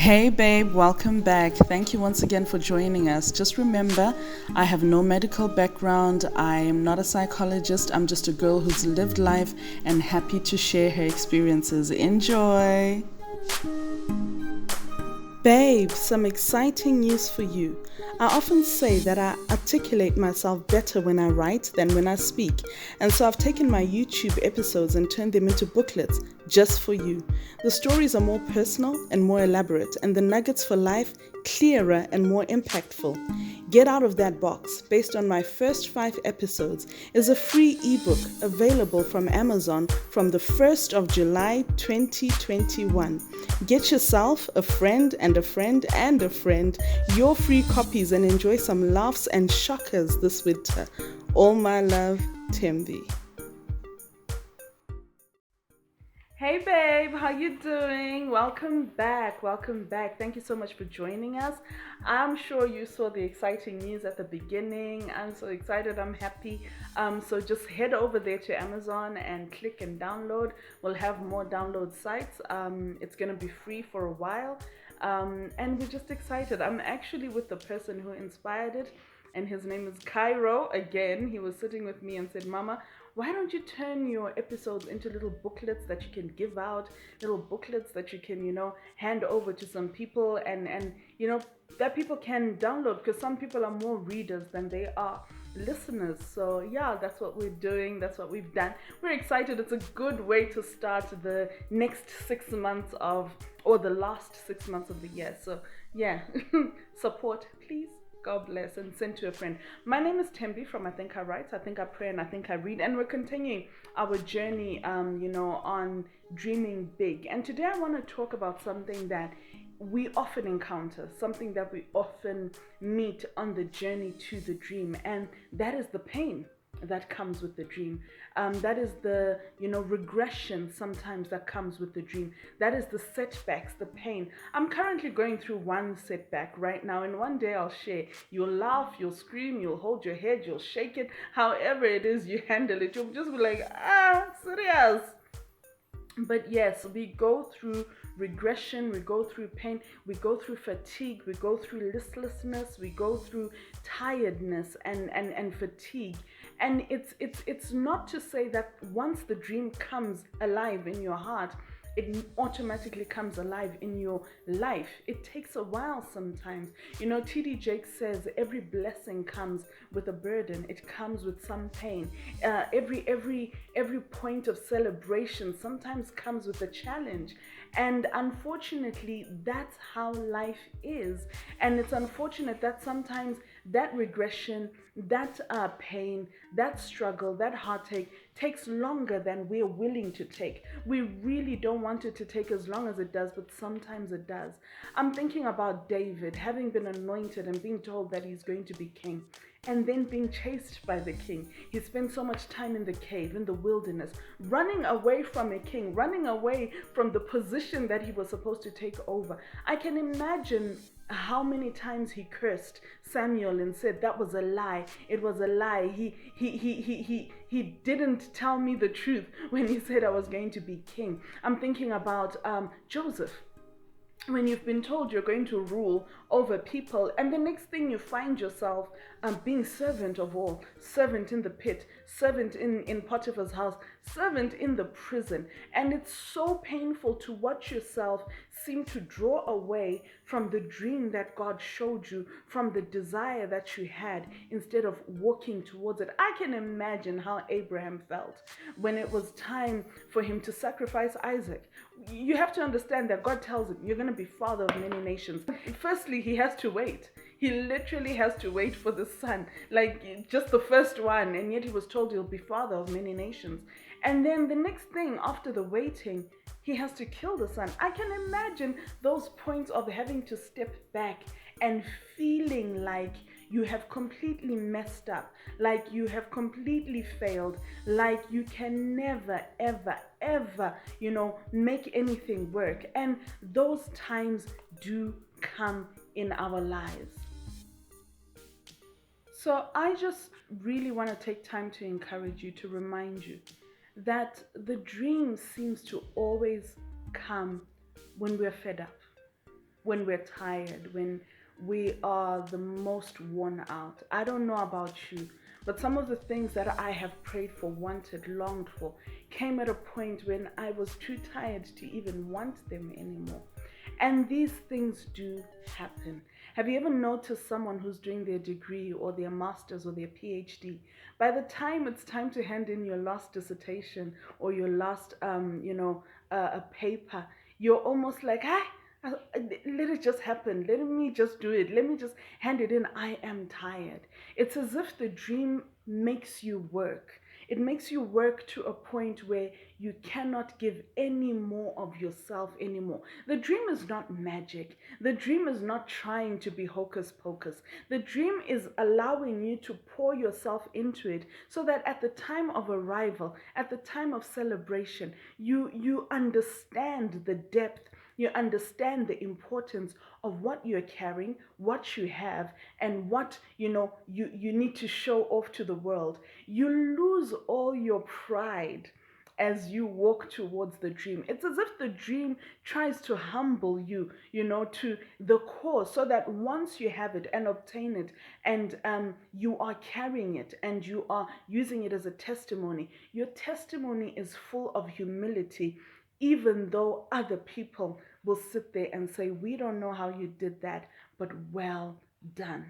Hey babe, welcome back. Thank you once again for joining us. Just remember, I have no medical background. I am not a psychologist. I'm just a girl who's lived life and happy to share her experiences. Enjoy. Babe, some exciting news for you. I often say that I articulate myself better when I write than when I speak, and so I've taken my YouTube episodes and turned them into booklets just for you. The stories are more personal and more elaborate, and the nuggets for life clearer and more impactful. Get Out of That Box, based on my first 5 episodes, is a free ebook available from Amazon from the 1st of July 2021. Get yourself, a friend and a friend and a friend your free copies and enjoy some laughs and shockers this winter. All my love, Thembie. Hey babe, how you doing? Welcome back. Thank you so much for joining us. I'm sure you saw the exciting news at the beginning. I'm so excited, I'm happy. So just head over there to Amazon and click and download. We'll have more download sites. It's gonna be free for a while. And we're just excited. I'm actually with the person who inspired it, and his name is Cairo. Again, he was sitting with me and said, Mama, why don't you turn your episodes into little booklets that you can give out, little booklets that you can, hand over to some people and that people can download, because some people are more readers than they are listeners. So yeah, that's what we're doing. That's what we've done. We're excited. It's a good way to start the next 6 months or the last 6 months of the year. So yeah, support, please. God bless, and send to a friend. My name is Thembie from iThink, iWrite, iThink, iPray, and iThink, iRead, and we're continuing our journey, on dreaming big. And today I want to talk about something that we often encounter, something that we often meet on the journey to the dream, and that is the pain that comes with the dream. That is the regression sometimes that comes with the dream. That is the setbacks, the pain. I'm currently going through one setback right now, and one day I'll share. You'll laugh, you'll scream, you'll hold your head, you'll shake it. However it is you handle it, you'll just be like, serious. But yes, we go through regression, we go through pain, we go through fatigue, we go through listlessness, we go through tiredness and fatigue. And it's not to say that once the dream comes alive in your heart, it automatically comes alive in your life. It takes a while sometimes. T.D. Jakes says every blessing comes with a burden. It comes with some pain. Every point of celebration sometimes comes with a challenge. And unfortunately, that's how life is. And it's unfortunate that sometimes that regression, that pain, that struggle, that heartache takes longer than we're willing to take. We really don't want it to take as long as it does, but sometimes it does. I'm thinking about David having been anointed and being told that he's going to be king, and then being chased by the king. He spent so much time in the cave, in the wilderness, running away from a king, running away from the position that he was supposed to take over. I can imagine how many times he cursed Samuel and said that was a lie. It was a lie. He didn't tell me the truth when he said I was going to be king. I'm thinking about Joseph. When you've been told you're going to rule over people, and the next thing you find yourself being servant of all, servant in the pit, servant in Potiphar's house, servant in the prison. And it's so painful to watch yourself seem to draw away from the dream that God showed you, from the desire that you had, instead of walking towards it. I can imagine how Abraham felt when it was time for him to sacrifice Isaac. You have to understand that God tells him, you're going to be father of many nations. Firstly, he has to wait. He literally has to wait for the son, like just the first one, and yet he was told he'll be father of many nations. And then the next thing after the waiting, he has to kill the son. I can imagine those points of having to step back and feeling like you have completely messed up, like you have completely failed, like you can never, ever, ever, make anything work. And those times do come in our lives. So I just really want to take time to encourage you, to remind you that the dream seems to always come when we're fed up. when we're tired, when we are the most worn out. I don't know about you, but some of the things that I have prayed for, wanted, longed for, came at a point when I was too tired to even want them anymore. And these things do happen. Have you ever noticed someone who's doing their degree or their master's or their PhD? By the time it's time to hand in your last dissertation or your last, a paper, you're almost like, let it just happen. Let me just do it. Let me just hand it in. I am tired. It's as if the dream makes you work. It makes you work to a point where you cannot give any more of yourself anymore. The dream is not magic. The dream is not trying to be hocus pocus. The dream is allowing you to pour yourself into it so that at the time of arrival, at the time of celebration, you understand the depth. You understand the importance of what you're carrying, what you have, and what you need to show off to the world. You lose all your pride as you walk towards the dream. It's as if the dream tries to humble you, to the core, so that once you have it and obtain it, and you are carrying it and you are using it as a testimony, your testimony is full of humility, even though other people will sit there and say, we don't know how you did that, but well done.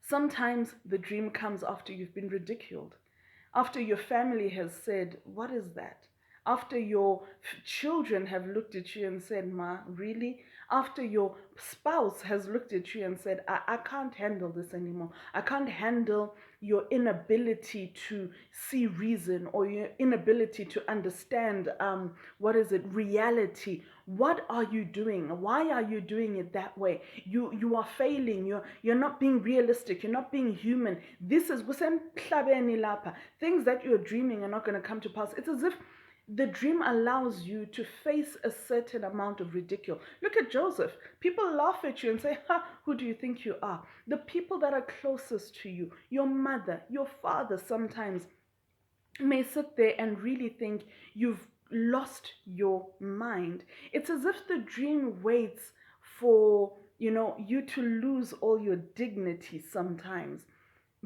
Sometimes the dream comes after you've been ridiculed, after your family has said, what is that? After your children have looked at you and said, Ma, really? After your spouse has looked at you and said, I can't handle this anymore. I can't handle your inability to see reason, or your inability to understand, reality. What are you doing? Why are you doing it that way? You are failing. You're not being realistic. You're not being human. This is things that you're dreaming are not going to come to pass. It's as if the dream allows you to face a certain amount of ridicule. Look at Joseph. People laugh at you and say, who do you think you are? The people that are closest to you, your mother, your father sometimes may sit there and really think you've lost your mind. It's as if the dream waits for, you to lose all your dignity sometimes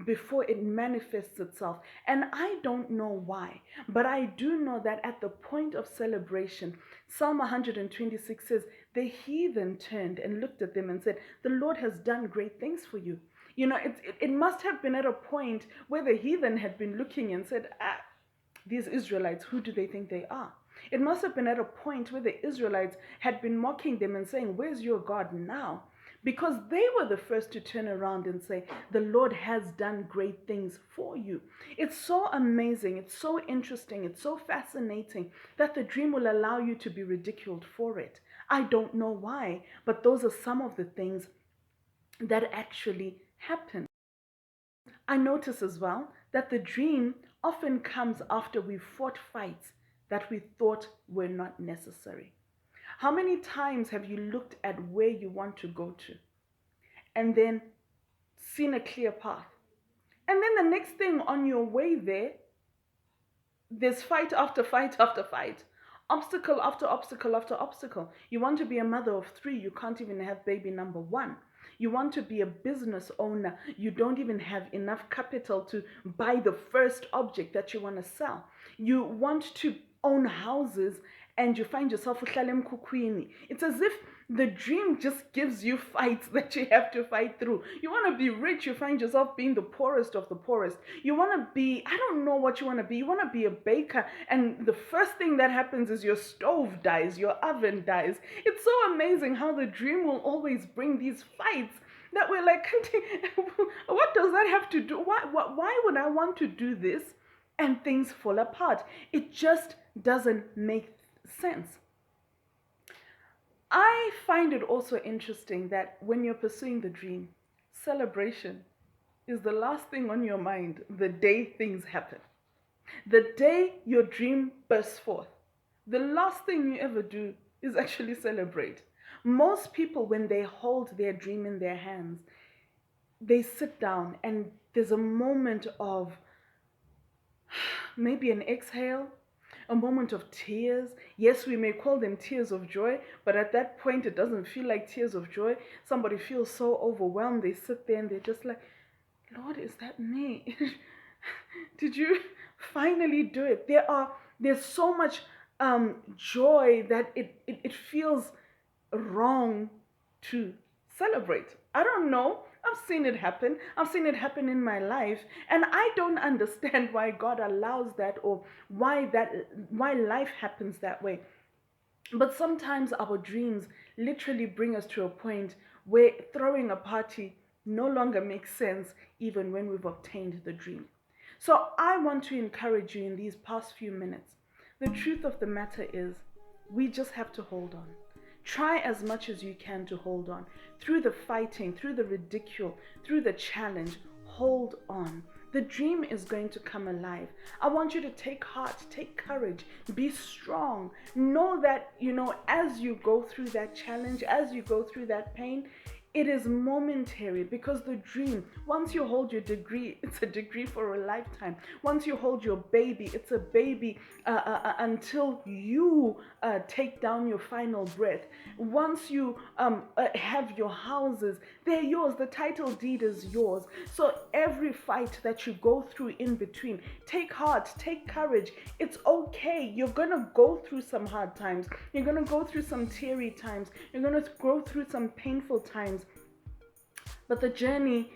before it manifests itself. And I don't know why, but I do know that at the point of celebration, Psalm 126 says, the heathen turned and looked at them and said, the Lord has done great things for you. It must have been at a point where the heathen had been looking and said, these Israelites, who do they think they are? It must have been at a point where the Israelites had been mocking them and saying, where's your God now? Because they were the first to turn around and say, the Lord has done great things for you. It's so amazing. It's so interesting. It's so fascinating that the dream will allow you to be ridiculed for it. I don't know why, but those are some of the things that actually happen. I notice as well that the dream often comes after we've fought fights that we thought were not necessary. How many times have you looked at where you want to go to and then seen a clear path? And then the next thing on your way there, there's fight after fight after fight. Obstacle after obstacle after obstacle. You want to be a mother of 3, you can't even have baby number 1. You want to be a business owner, you don't even have enough capital to buy the first object that you want to sell. You want to own houses and you find yourself uhlala emkhukhwini. It's as if the dream just gives you fights that you have to fight through. You want to be rich, you find yourself being the poorest of the poorest. You want to be, I don't know what you want to be. You want to be a baker, and the first thing that happens is your stove dies, your oven dies. It's so amazing how the dream will always bring these fights that we're like, what does that have to do? Why would I want to do this? And things fall apart. It just doesn't make sense. I find it also interesting that when you're pursuing the dream, celebration is the last thing on your mind the day things happen. The day your dream bursts forth, the last thing you ever do is actually celebrate. Most people, when they hold their dream in their hands, they sit down and there's a moment of maybe an exhale, a moment of tears. Yes, we may call them tears of joy, but at that point, it doesn't feel like tears of joy. Somebody feels so overwhelmed. They sit there and they're just like, Lord, is that me? Did you finally do it? There's so much joy that it feels wrong to celebrate. I don't know. I've seen it happen. I've seen it happen in my life, and I don't understand why God allows that, or why life happens that way. But sometimes our dreams literally bring us to a point where throwing a party no longer makes sense, even when we've obtained the dream. So I want to encourage you in these past few minutes. The truth of the matter is, we just have to hold on. Try as much as you can to hold on. Through the fighting, through the ridicule, through the challenge, hold on. The dream is going to come alive. I want you to take heart, take courage, be strong. Know that, as you go through that challenge, as you go through that pain, it is momentary, because the dream, once you hold your degree, it's a degree for a lifetime. Once you hold your baby, it's a baby until you take down your final breath. Once you have your houses, they're yours. The title deed is yours. So every fight that you go through in between, take heart, take courage. It's okay. You're going to go through some hard times. You're going to go through some teary times. You're going to go through some painful times. But the journey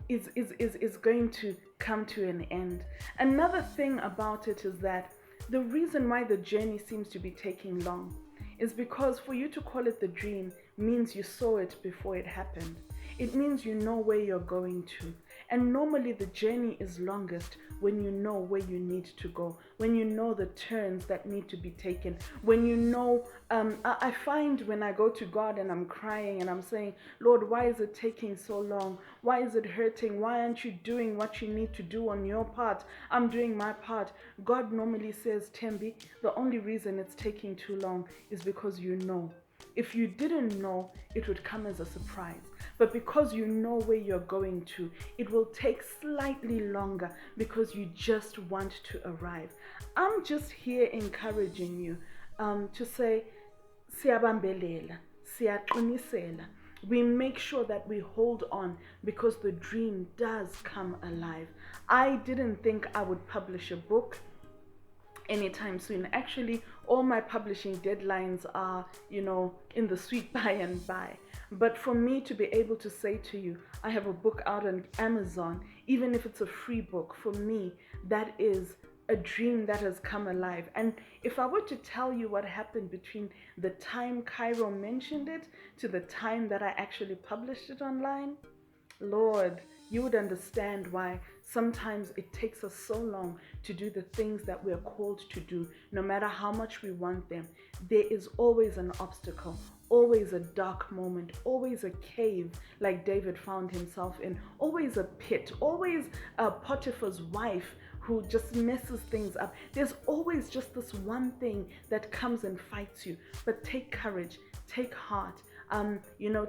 is going to come to an end. Another thing about it is that the reason why the journey seems to be taking long is because for you to call it the dream means you saw it before it happened. It means you know where you're going to. And normally the journey is longest when you know where you need to go, when you know the turns that need to be taken, when you know, I find when I go to God and I'm crying and I'm saying, Lord, why is it taking so long? Why is it hurting? Why aren't you doing what you need to do on your part? I'm doing my part. God normally says, Thembi, the only reason it's taking too long is because you know. If you didn't know, it would come as a surprise. But because you know where you're going to, it will take slightly longer because you just want to arrive. I'm just here encouraging you to say, siyabambelela, siyaqinisela. We make sure that we hold on because the dream does come alive. I didn't think I would publish a book anytime soon. Actually, all my publishing deadlines are, in the sweet by and by. But for me to be able to say to you, I have a book out on Amazon, even if it's a free book, for me, that is a dream that has come alive. And if I were to tell you what happened between the time Cairo mentioned it to the time that I actually published it online, Lord, you would understand why sometimes it takes us so long to do the things that we're called to do. No matter how much we want them, there is always an obstacle, always a dark moment, always a cave like David found himself in, always a pit, always Potiphar's wife who just messes things up. There's always just this one thing that comes and fights you. But take courage, take heart.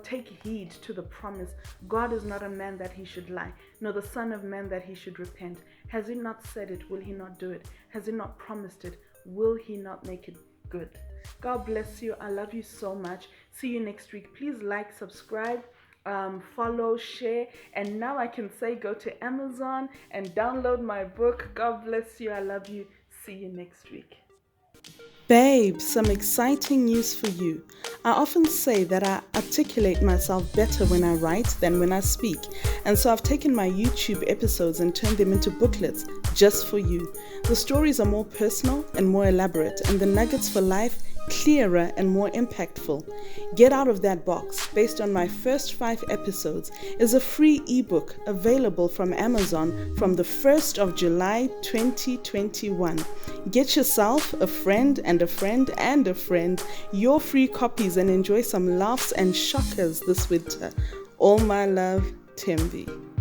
Take heed to the promise. God is not a man that he should lie, nor the son of man that he should repent. Has he not said it? Will he not do it? Has he not promised it? Will he not make it good? God bless you. I love you so much. See you next week. Please like, subscribe, follow, share. And now I can say go to Amazon and download my book. God bless you. I love you. See you next week. Babe, some exciting news for you. I often say that I articulate myself better when I write than when I speak. And so I've taken my YouTube episodes and turned them into booklets just for you. The stories are more personal and more elaborate, and the nuggets for life clearer and more impactful. Get Out of That Box, based on my first 5 episodes, is a free ebook available from Amazon from the 1st of July 2021. Get yourself, a friend and a friend and a friend your free copies and enjoy some laughs and shockers this winter. All my love, Thembi.